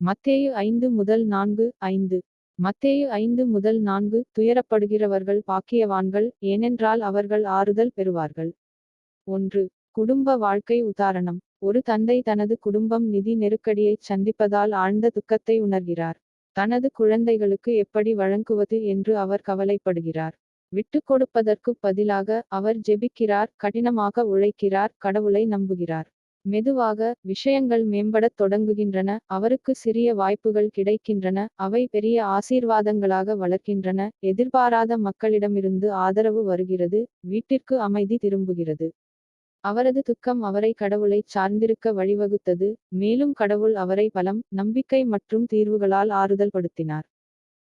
மத்தேயு 5:4-5. மத்தேயு 5:4 துயரப்படுகிறவர்கள் பாக்கியவான்கள், ஏனென்றால் அவர்கள் ஆறுதல் பெறுவார்கள். 1. குடும்ப வாழ்க்கை உதாரணம். ஒரு தந்தை தனது குடும்பம் நிதி நெருக்கடியைச் சந்திப்பதால் ஆழ்ந்த துக்கத்தை உணர்கிறார். தனது குழந்தைகளுக்கு எப்படி வழங்குவது என்று அவர் கவலைப்படுகிறார். விட்டுக்கொடுப்பதற்குப் பதிலாக அவர் ஜெபிக்கிறார், கடினமாக உழைக்கிறார், கடவுளை நம்புகிறார். மெதுவாக விஷயங்கள் மேம்படத் தொடங்குகின்றன, அவருக்கு சிறிய வாய்ப்புகள் கிடைக்கின்றன, அவை பெரிய ஆசீர்வாதங்களாக வளர்க்கின்றன, எதிர்பாராத மக்களிடமிருந்து ஆதரவு வருகிறது, வீட்டிற்கு அமைதி திரும்புகிறது. அவரது துக்கம் அவரை கடவுளைச் சார்ந்திருக்க வழிவகுத்தது, மேலும் கடவுள் அவரை பலம், நம்பிக்கை மற்றும் தீர்வுகளால் ஆறுதல்படுத்தினார்.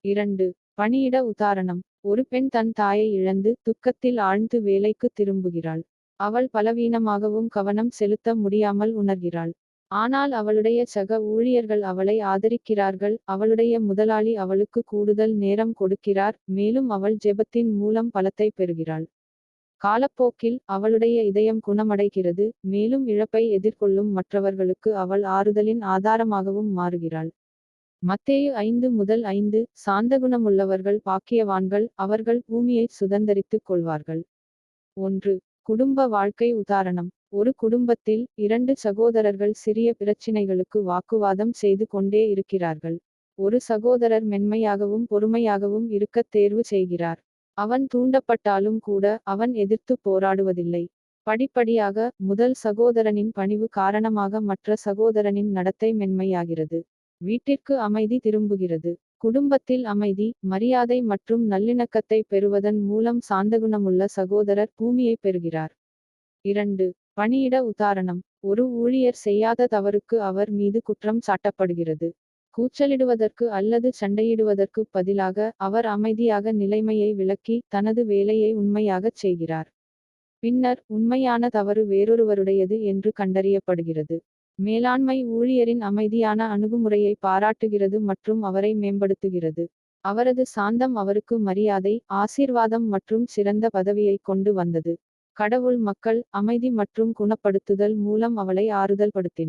2. பணியிட உதாரணம். ஒரு பெண் தன் தாயை இழந்து, துக்கத்தில் ஆழ்ந்து வேலைக்கு திரும்புகிறாள். அவள் பலவீனமாகவும் கவனம் செலுத்த முடியாமல் உணர்கிறாள். ஆனால் அவளுடைய சக ஊழியர்கள் அவளை ஆதரிக்கிறார்கள், அவளுடைய முதலாளி அவளுக்கு கூடுதல் நேரம் கொடுக்கிறார், மேலும் அவள் ஜெபத்தின் மூலம் பலத்தை பெறுகிறாள். காலப்போக்கில் அவளுடைய இதயம் குணமடைகிறது, மேலும் இழப்பை எதிர்கொள்ளும் மற்றவர்களுக்கு அவள் ஆறுதலின் ஆதாரமாகவும் மாறுகிறாள். மத்தேயு 5:5 சாந்தகுணமுள்ளவர்கள் பாக்கியவான்கள், அவர்கள் பூமியைச் சுதந்தரித்துக் கொள்வார்கள். 1. குடும்ப வாழ்க்கை உதாரணம். ஒரு குடும்பத்தில் 2 சகோதரர்கள் சிறிய பிரச்சினைகளுக்கு வாக்குவாதம் செய்து கொண்டே இருக்கிறார்கள். ஒரு சகோதரர் மென்மையாகவும் பொறுமையாகவும் இருக்கத் தேர்வு செய்கிறார். அவன் தூண்டப்பட்டாலும் கூட அவன் எதிர்த்துப் போராடுவதில்லை. படிப்படியாக முதல் சகோதரனின் பணிவு காரணமாக மற்ற சகோதரனின் நடத்தை மென்மையாகிறது. வீட்டிற்கு அமைதி திரும்புகிறது. குடும்பத்தில் அமைதி, மரியாதை மற்றும் நல்லிணக்கத்தை பெறுவதன் மூலம் சாந்தகுணமுள்ள சகோதரர் பூமியை பெறுகிறார். 2. பணியிட உதாரணம். ஒரு ஊழியர் செய்யாத தவறுக்கு அவர் மீது குற்றம் சாட்டப்படுகிறது. கூச்சலிடுவதற்கு அல்லது சண்டையிடுவதற்குப் பதிலாக அவர் அமைதியாக நிலைமையை விளக்கி, தனது வேலையை உண்மையாகச் செய்கிறார். பின்னர் உண்மையான தவறு வேறொருவருடையது என்று கண்டறியப்படுகிறது. மேலாண்மை ஊழியரின் அமைதியான அணுகுமுறையை பாராட்டுகிறது மற்றும் அவரை மேம்படுத்துகிறது. அவரது சாந்தம் அவருக்கு மரியாதை, ஆசீர்வாதம் மற்றும் சிறந்த பதவியைக் கொண்டு வந்தது. கடவுள் மக்கள், அமைதி மற்றும் குணப்படுத்துதல் மூலம் அவளை ஆறுதல்படுத்தினார்.